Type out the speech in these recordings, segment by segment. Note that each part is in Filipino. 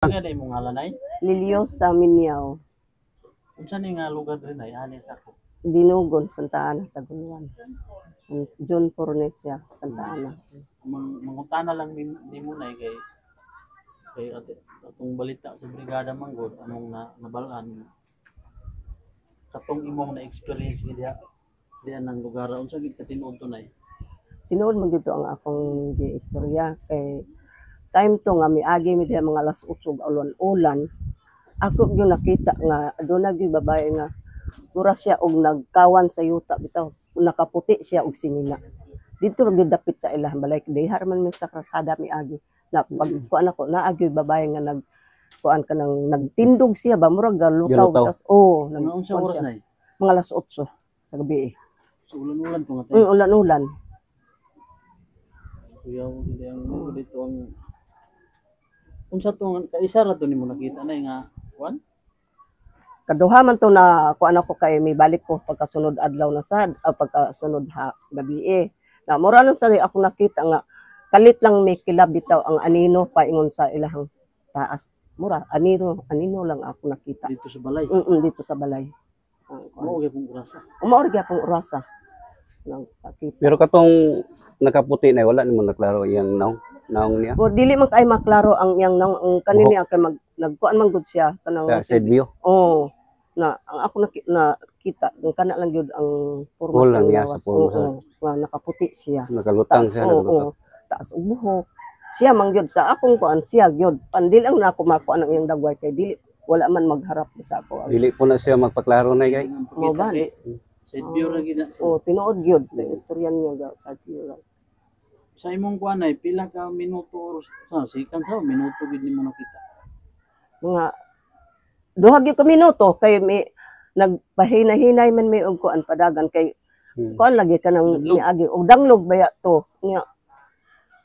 Nga na imong ngalan ay? Lilios sa Minyaw, Unsa ni nga lugar rin ay ani sa ko? Dinugon, Santa Ana, Taguluan. John Fornesia, Santa Ana. Mangutana lang nimo na kay atong balita sa brigada manggod anong nabalaan katong imong na experience diya nang lugar unsa gid ka tinuod tunay? Tinuod mo dito ang akong istorya kay time to nga miagi mi diha mga alas 8 ulan. Ako yung nakita nga doon gyud babae nga mura siya og nagkawan sa yuta bitaw nakaputi siya og sinina. Dito ra gyud dapit sa ilang balay dihar man mi sa krasada miagi. Na pagkuan ako naagi babae nga kuan ka nang nagtindog siya ba murag galutaw tas Unsa oras na mga alas 8 sa gabi. So ulan-ulan to nga tayo. Ulan-ulan. Kuya ang dito ang unsa to kaisa ra to nimo nakita na nga kuan? Kaduha man to na kuan ako kay may balik ko pagkasunod adlaw na sad pagkasunod gabi na mura lang sa ako nakita nga kalit lang may kilab bitaw ang anino paingon sa ilahang taas mura anino lang ako nakita Dito sa balay. Dito sa balay Mao gyud pong urasa. umaorgi akong urasa nang nakita. Pero katong nakaputi na wala naman naklaro yang naong niya. O dili man kay maklaro ang yang nang kanini ang kay nagkuan man gud siya kanang Side view. na ang ako nakita ng kana lang gyud ang Whole purma lang niya sa lawas. purma. Nga nakaputi siya. Nakalutang siya, nakalutang. Taas og buhok. Siya man gyud sa akong kuan siya gyud. Pandil ang nako makuan ang iyang dagway kay dili wala man magharap sa ako. Dili po na siya magpaklaro na kay. Mo ba? Side view ra gid na. Tinuod gyud sa istorya niya sa tiyo. Sa imong kuan ay pila ka minuto or second sa minuto gid nimo nakita. Mga duha gyud ka minuto kay may nagpahina-hinay man may og kuan padagan kay kuan lagi ka nang niagi og danglog baya to nya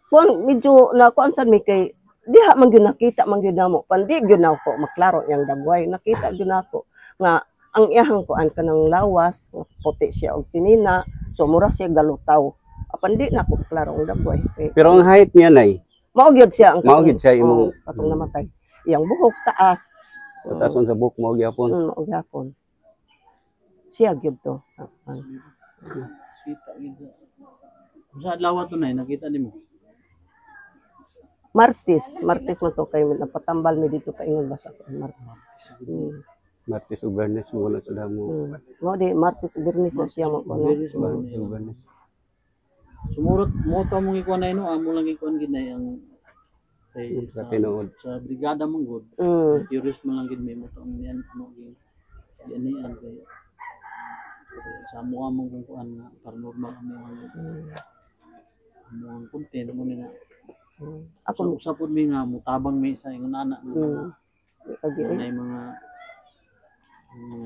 kuan medyo na kuan sad mi kay diha man gyud nakita man gyud namo pandi gyud na ako maklaro yang dagway nakita gyud nako nga ang iyahang kuan kanang lawas puti siya og sinina so mura siya galutaw pandi na ako klaro ang dagway Pero ang height niya nay, mao gyud siya ang mao gyud siya imong katong namatay iyang buhok taas tason sa book mo gyapon. mao gyapon siya gyud to Kita gid. Unsa adlaw to nay nakita nimo? Martes man to kay napatambal mi dito kaingon ba sa Martes. Martes ug Bernes mo wala sila mo. Mo di Martes Birnis na siya mo kono. Martes ug Bernes. Sumurot mo ta mong ikuan na ino amo lang ikuan gid na ang kay Sa tinuod. sa brigada manggod. Curious man lang gid may mo tong niyan ano gid. Yan ni ang kay sa amo among kuan nga paranormal amo ang content mo ni nga. Ako sa pud mi nga mutabang mi sa ingon anak nga nay mga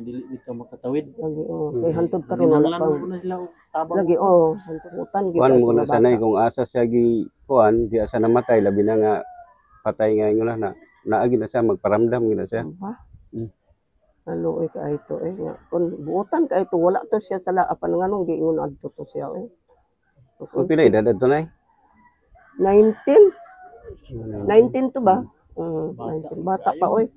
dili bitaw makatawid. Lagi kay hantod karon Lang wala lang na sila og tabang. lagi hantod utan gyud. Kuan mo na sanay kung asa siya gi kuan, di asa namatay labi na nga patay nga ingon na naagi na siya magparamdam gid na siya. Ano ka ito nga kun buotan ka ito wala to siya sala apan nganong giingon adto to siya Kung pila edad adto nay? 19 to ba? 19 bata pa oy.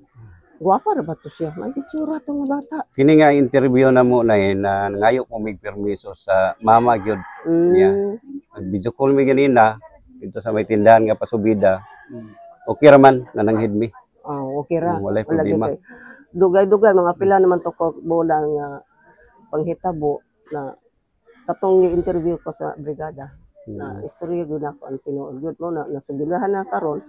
Guwapa ra ba to siya? May itsura to nga bata. Kini nga interview na mo na ngayo ko mig permiso sa mama gyud niya. Nag-video call mi ganina dito sa may tindahan nga pasubida. Okay ra man nananghid mi. Okay ra. Walay problema. Dugay-dugay mga pila naman to ko bola nga panghitabo na katong interview ko sa brigada. Na istorya gyud ako ang tinuod gyud mo na nasugilahan na karon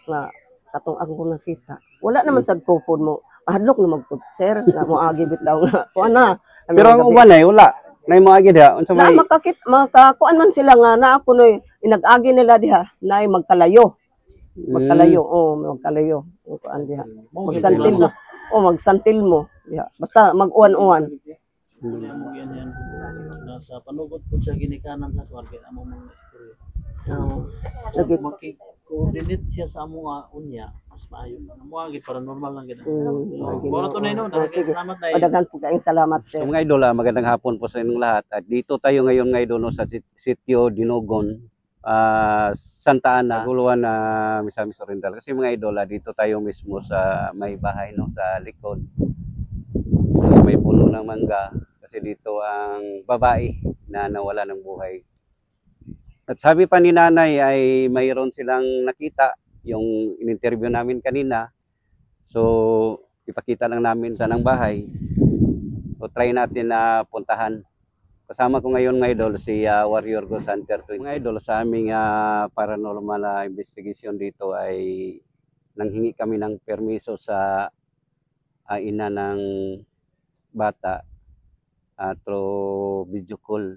nga katong ako nakita. Wala naman sad kupod mo. Hadlok na magpud sir nga mo agi bitaw nga kuan na. Pero ang uban ay wala. Nay mo agi diha unsa may makakuan man sila nga na ako noy inag-agi nila diha nay magkalayo. Magkalayo kuan diha. Magsantil mo diha. Basta mag-uwan-uwan. Sa panugod po sa ginikanan sa kwarga amo mga istorya. Lagi Makikoordinate siya sa amo unya mas maayo. Amo gid paranormal lang gid. Moro to na ino. Salamat na. Padagan po kayong salamat sir. So mga idol, magandang hapon po sa inyong lahat. At dito tayo ngayon mga idol no, sa sitio Dinugon, Santa Ana, Guluan na Misamis Oriental. Kasi mga idol, dito tayo mismo sa may bahay, no, sa likod. Tapos may puno ng mangga. Kasi dito ang babae na nawala ng buhay. At sabi pa ni nanay ay mayroon silang nakita yung in-interview namin kanina. So, ipakita lang namin sa ng bahay. So, try natin na puntahan. Kasama ko ngayon mga idol si Warrior Ghost Hunter. Mga idol, sa aming paranormal investigation dito ay nanghingi kami ng permiso sa ina ng bata through video call,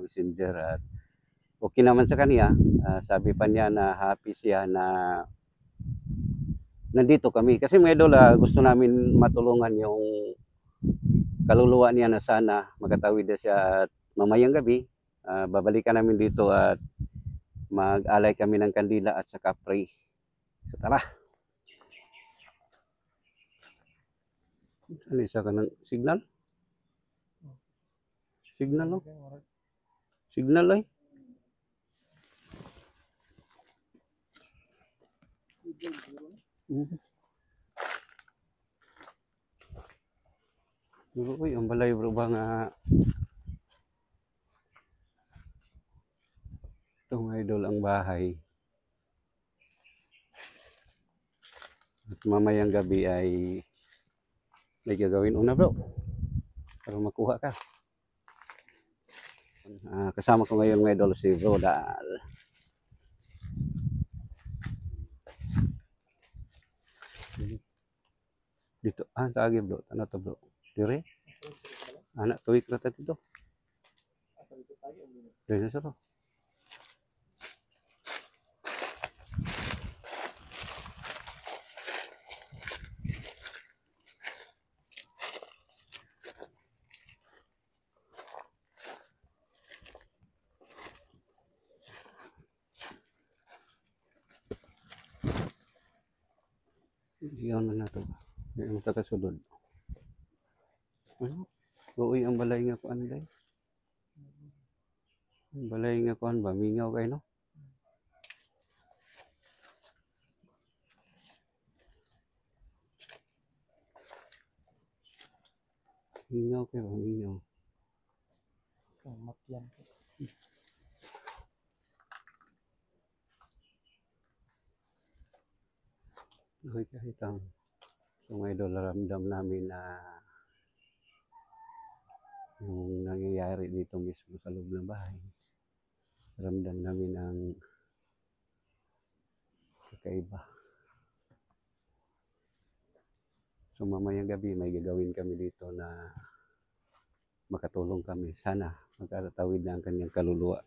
messenger, at okay naman sa kanya. Sabi pa niya na happy siya na nandito kami. Kasi mga idol, gusto namin matulungan yung kaluluwa niya na sana makatawid na siya, at mamayang gabi babalikan namin dito at mag-alay kami ng kandila at saka pray. So tara. Ano isa ka ng signal? Signal, no? Signal ay. Uy, ang balay bro ba nga ito mga idol ang bahay. At mamayang gabi ay may gagawin una bro para makuha ka. Kasama ko ngayon mga idol si Bro Dal. Dito, sa agi bro, ano to bro? Dire? Anak tuwik na dito. Dire na saro. Iyon na nato. Yung tagasulod. Ano? Uy, ang balay nga kuan day. Ang balay nga kuan ba? Mingaw kayo, no? Mingaw kayo ba? Mingaw. Matyan. Okay, kahit ang mga idol, ramdam namin na yung nangyayari dito mismo sa loob ng bahay. Ramdam namin ang kakaiba. So mamayang gabi may gagawin kami dito na makatulong kami. Sana magkatawid na ang kanyang kaluluwa.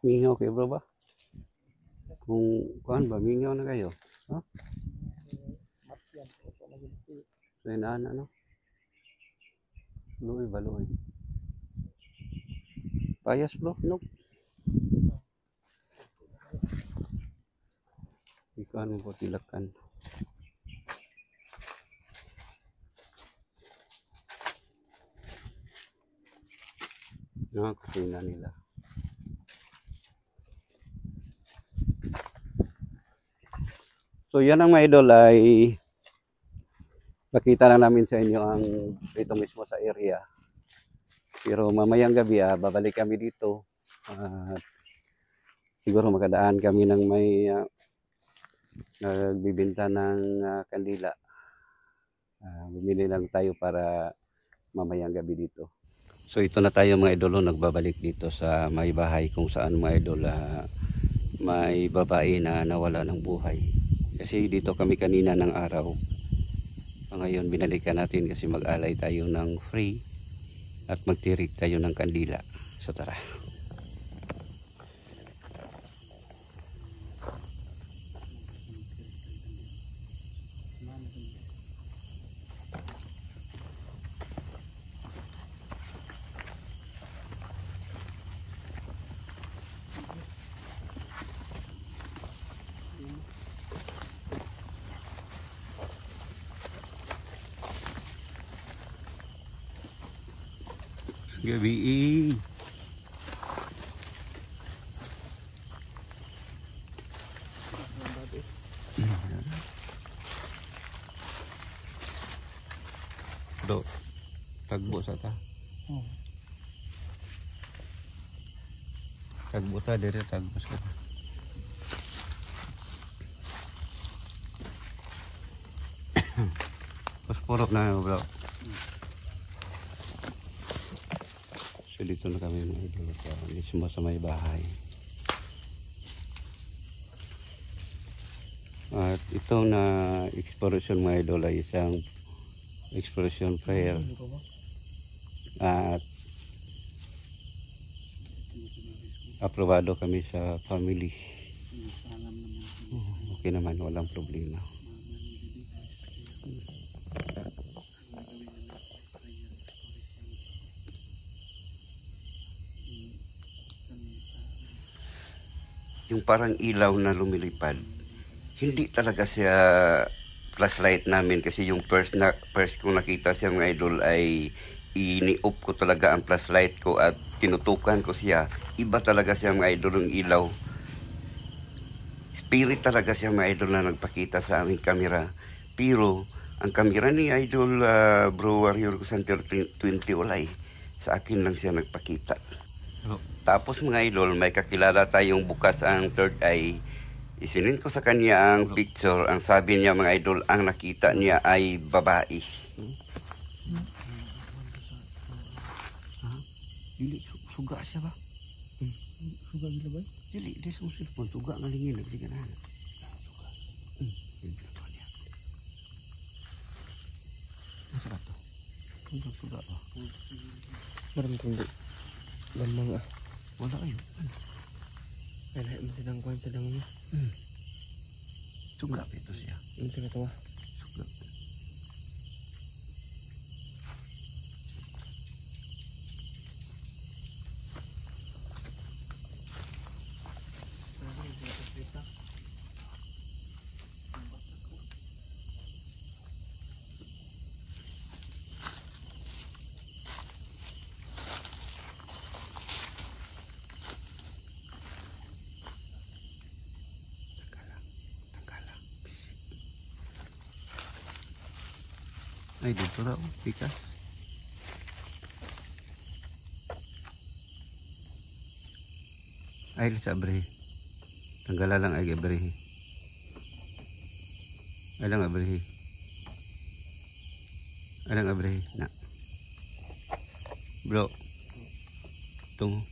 Mingaw kayo bro ba? Kung kuhan ba, mingaw na kayo? Ha? So inaan ano? Luoy ba luoy? Payas bro, no? Ikaw mo po tilakan. Nga kusina nila. So yan ang mga idol ay nakita na namin sa inyo ang dito mismo sa area. Pero mamayang gabi babalik kami dito. Siguro makadaan kami ng may nagbibinta ng kandila. Bumili lang tayo para mamayang gabi dito. So ito na tayo mga idol, nagbabalik dito sa may bahay kung saan mga idol may babae na nawala ng buhay. Kasi dito kami kanina ng araw. Ngayon binalikan natin kasi mag-alay tayo ng free at magtirik tayo ng kandila. So tara. Gabi. Do. Tagbo sa ta. Oh. Tagbo ta dire tagbos ka. Posporo na bro. So dito na kami mga idol. Mismo sa may bahay. At itong na exploration mga idol ay isang exploration prayer. At aprobado kami sa family. Okay naman, walang problema. Yung parang ilaw na lumilipad, hindi talaga siya flashlight namin kasi yung first kong nakita siya mga idol ay ini-off ko talaga ang flashlight ko at tinutukan ko siya. Iba talaga siya mga idol ng ilaw. Spirit talaga siya mga idol na nagpakita sa aming kamera. Pero ang kamera ni idol Bro Warrior Center 20 walay. Sa akin lang siya nagpakita. Tapos mga idol, may kakilala tayong bukas ang third eye. Isinin ko sa kanya ang picture. Ang sabi niya mga idol, ang nakita niya ay babae. Dili, suga siya ba? Suga gila ba? Dili, di sa cellphone. Suga nga lingin. Sige na. Masa ka to? Suga ba? Marang kundi. Lamang Wala kayo. Ay, masidang kuhan sa dangan mo. Suga ito siya. Ano ka tawa? Suga. Ay, dito na. Pikas. Ay, sa abre. Tanggala lang ay abre. Ay lang abre. Ay lang abre. Na. Bro. Tungo.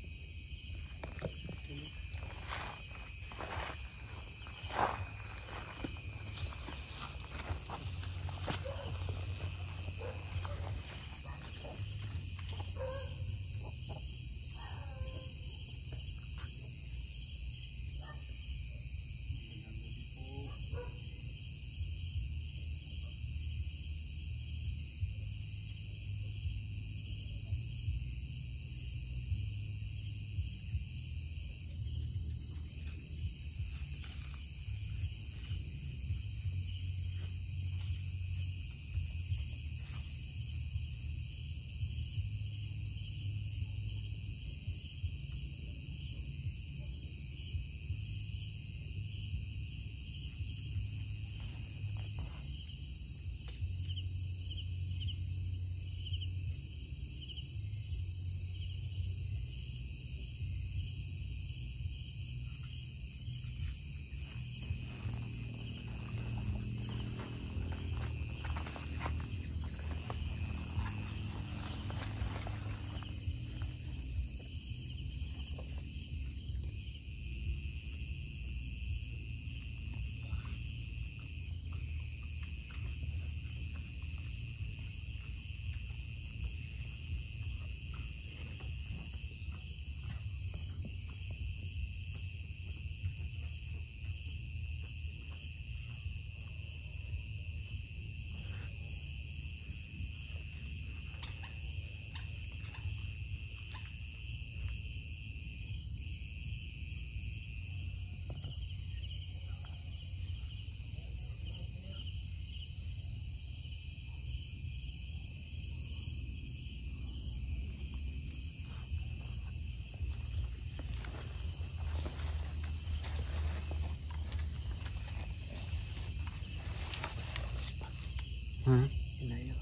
Ha? Inayo.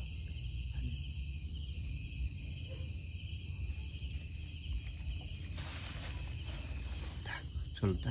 Sulta.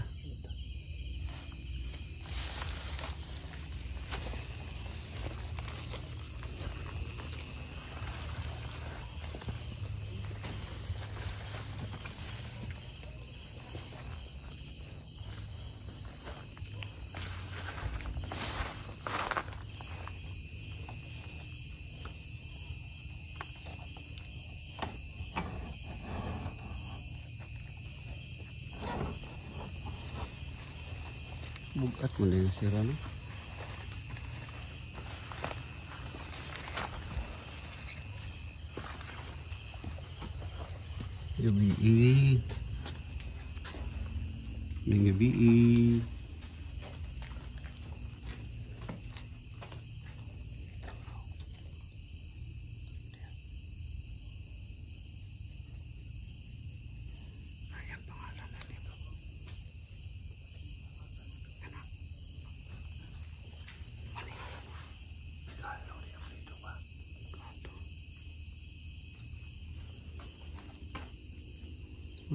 Bukat mo din sira no. Gabi. Gabi.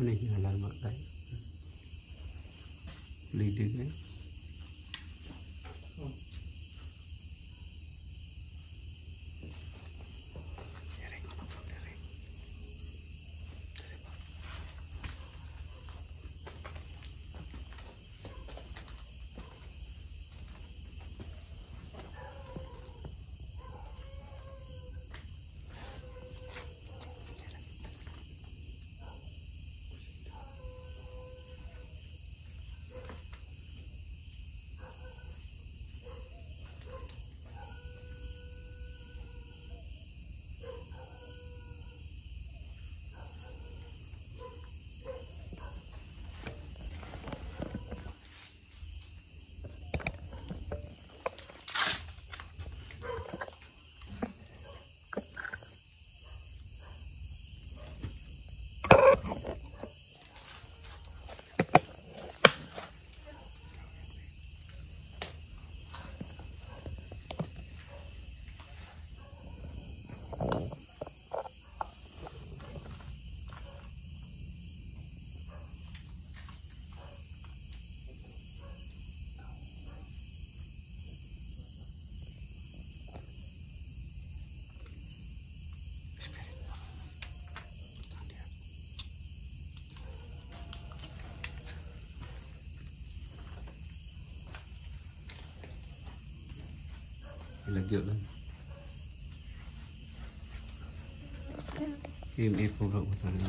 Ini halal makai. Lidah kan? Lagi lang. Im pura utang na.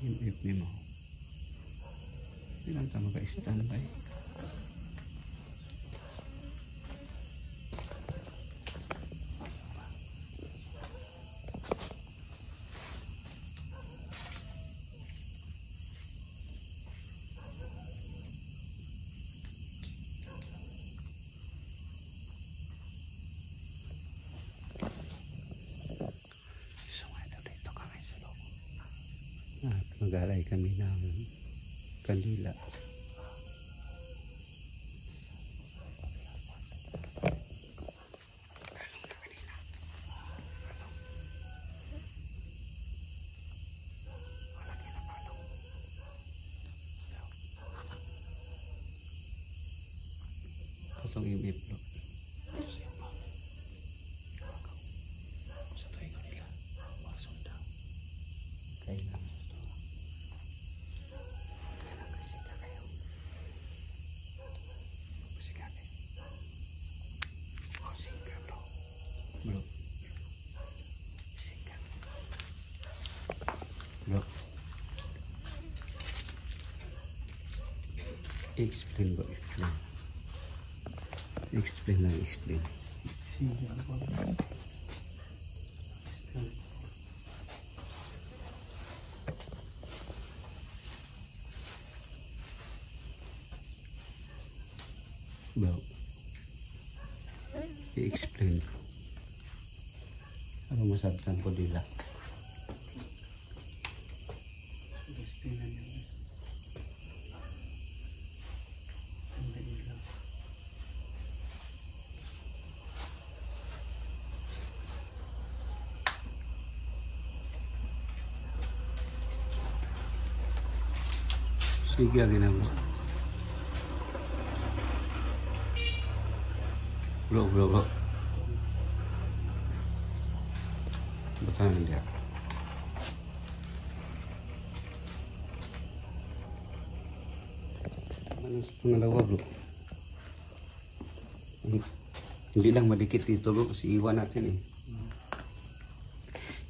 Im ni mo. Ilang tama ka standby. At mag-alay kami ng kandila. Pasong imip lo. Sa tuwing nila, masunda. Kailangan. Bro. Bro. Explain bro, explain. Explain lang, explain. Sige ako. Bro. I-explain ko. Ano masabtan ko dila? Gusto na niyo. Ang dali lang. Sige, ginamo. Bro. Batahan dia. Manas pangalawa, bro. Hindi lang madikit dito, bro, kasi iwan natin eh.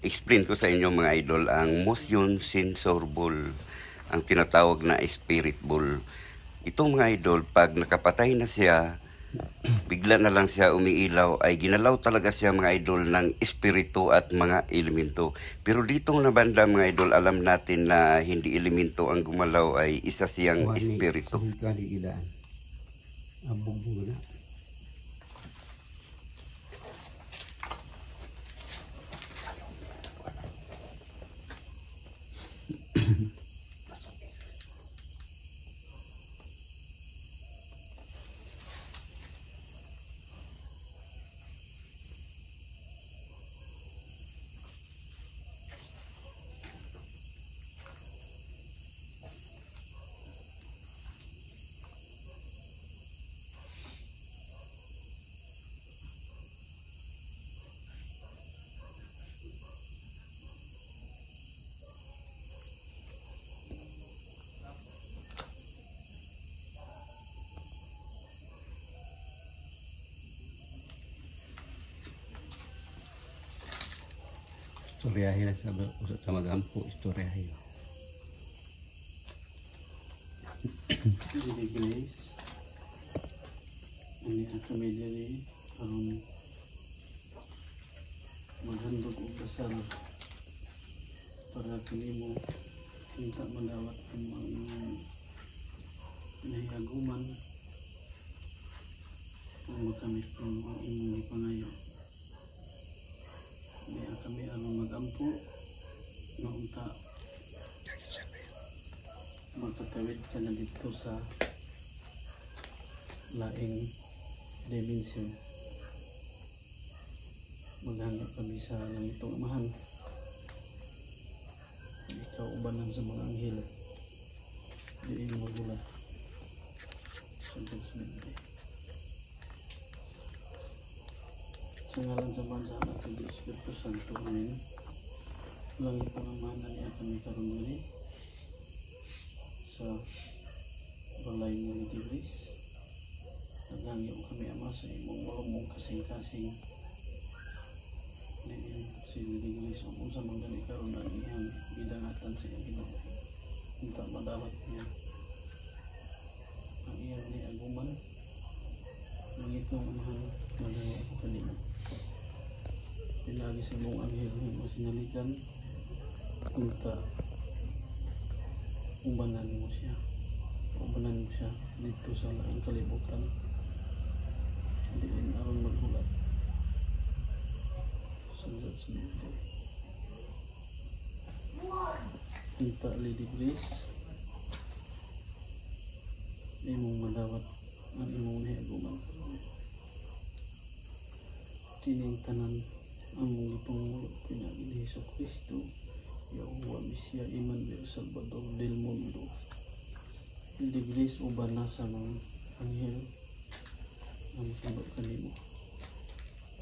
Explain ko sa inyo mga idol ang motion sensor ball, ang tinatawag na spirit ball. Itong mga idol, pag nakapatay na siya, bigla na lang siya umiilaw, ay ginalaw talaga siya mga idol ng espiritu at mga elemento. Pero ditong na banda mga idol, alam natin na hindi elemento ang gumalaw, ay isa siyang espiritu. Istoryahin sa usap sa magampo, istoryahin. Hindi Grace. Ini ang pamilya ni karon maghandog og kasal para kanimo kita madawat ang mga nahiaguman ang makamit ng mga imong gipangayo. Niya kami aron magampo naunta magkatawid ka na dito sa laing dimension. Maghanap kami sa langitong amahan. Ikaw ubanan sa mga anghel. Diin magula sa judgment day. Sa ngalan sa bansa at ng Espiritu Santo, Amen. Langitong amahan niya kami karon diri sa balay ng Tigris. Naghangyo kami ama sa imong malumong kasing-kasing. Diin si Tigris o kung sa mga gani karon ang iyang gidangatan sa iyang Ginoo. Unta madawat niya ang iyang niaguman. Langitong amahan, naghangyo ako kanimo. Pinagi sa imong anghel nga sinalikan unta ubanan mo siya dito sa laing kalibutan. Diin aron maghulat sa judgment day. Unta Lady Grace, imong madawat ang imong niaguman. Kining tanan among gipangulot pinagi ni Jesucristo, Yahuwah Messia Emmanuel Salvador del Mundo. Iliglis uban na sa mga anghel ang sundok kanimo.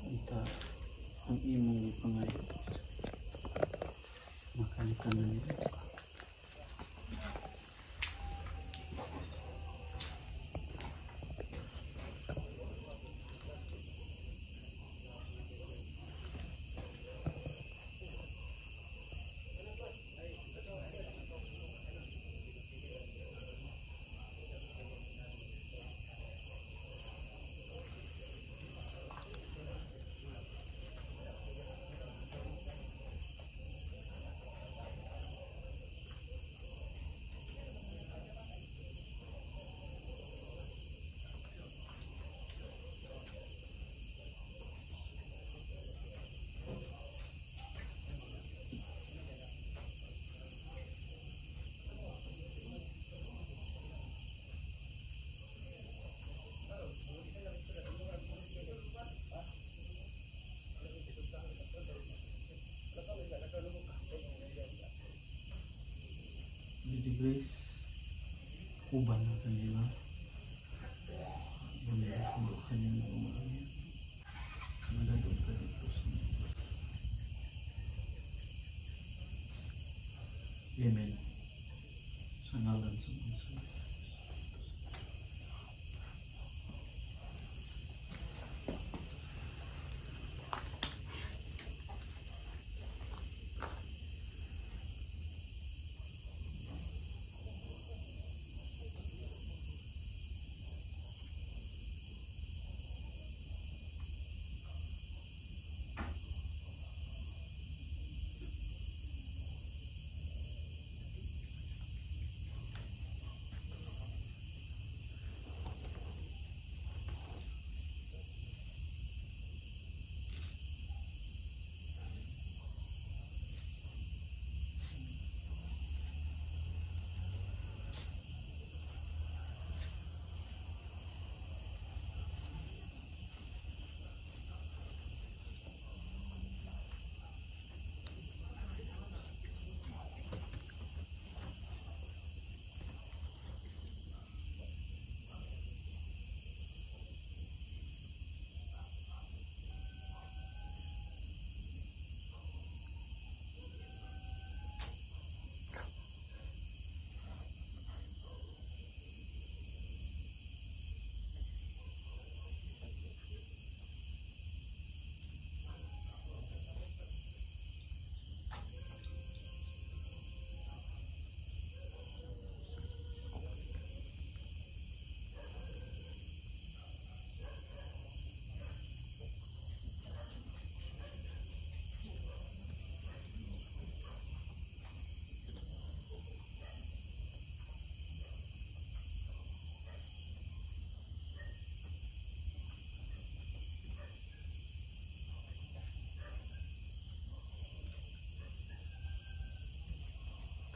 Unta ang imong gipangayo. Makalitan na nila. Lady Grace, uban na kanila. Bumili ko kanila umamin. Nandun ka dito sa Amen. Sa ngalan sa bansa.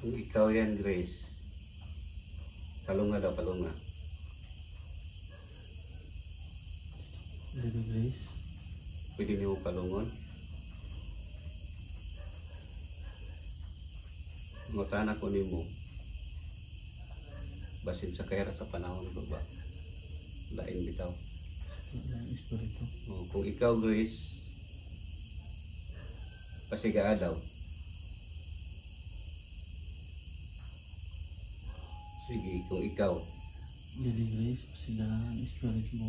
Kung ikaw yan, Grace, palunga daw, palunga. Lady Grace. Pwede niyo palungon. Ngutana ko nimo. Basin sa kaya sa panahon ko ba? Lain bitaw. Ang espiritu. O, kung ikaw, Grace, pasigaa daw. Sige, kung ikaw. Lady Grace, pasigahan ang spirit mo.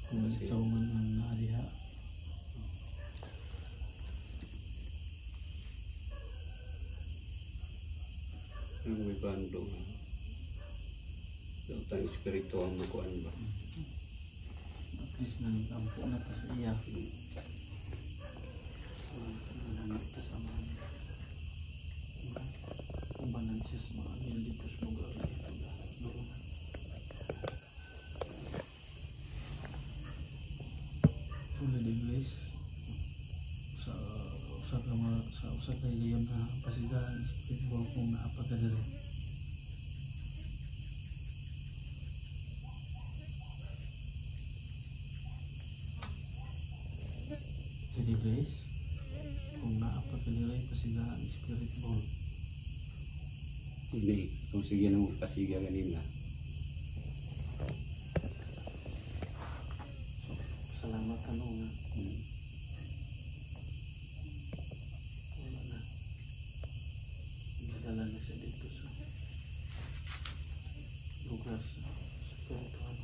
Kung ikaw man ang naariha. Ang may bando. Daw tayong espiritu ang makuan ba? At least nangkampo na ta sa iya. Nanganap ta sa mga kumbanan siya sa mga dito sa lugar na ito. So, Lady Grace, sa usa kay gayon na pasigahan espiritu kung naapagdali. Lady Grace, kung naapagdali pasigahan espiritu. Hindi, kung sige na mo pasiga ganina. Salamat ano nga. Wala na. Nadala na siya dito sa lugar sa spiritual.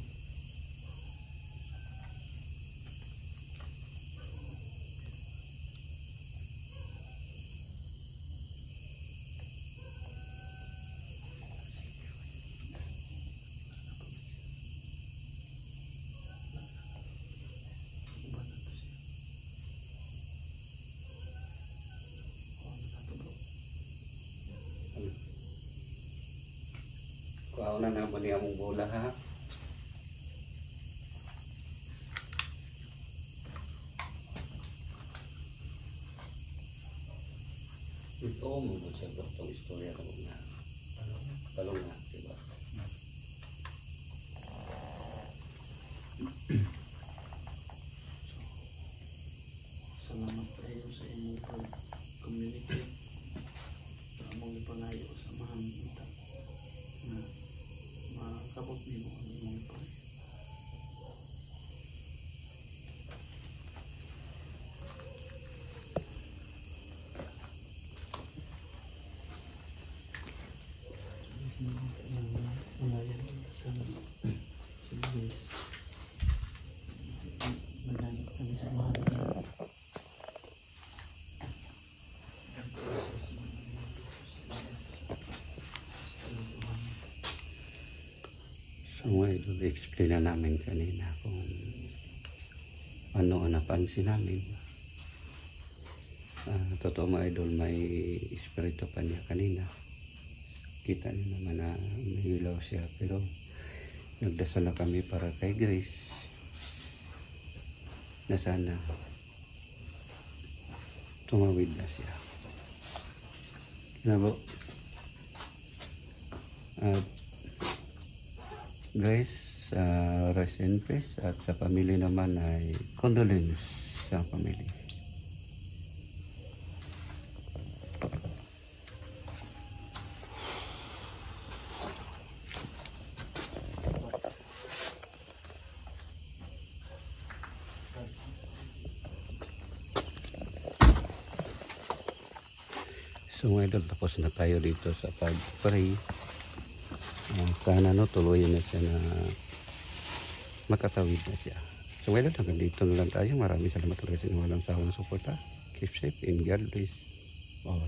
Kuha na naman niya mong bola ha. Ito mo po siya itong istorya ko na. Talong na, diba? Salamat kayo sa inyong community. pangayo sa mahang kita na makabot nimo ang imong pag Malayan sa Luis. Manayot kami sa mahal niya. So mga idol, explain na namin kanina kung ano ang napansin namin. Totoo mga idol, may espiritu pa niya kanina. Kita niyo naman na may ilaw siya, pero nagdasal na kami para kay Grace na sana tumawid na siya. Kinabo, Grace, rest in peace, at sa pamilya naman ay condolence sa pamilya. So mga idol, tapos na tayo dito sa pag-pray. Sana no, tuluyan na siya na makatawid na siya. So mga idol, hanggang dito na lang tayo. Maraming salamat talaga sa inyong walang sawang suporta. Keep safe and God bless all.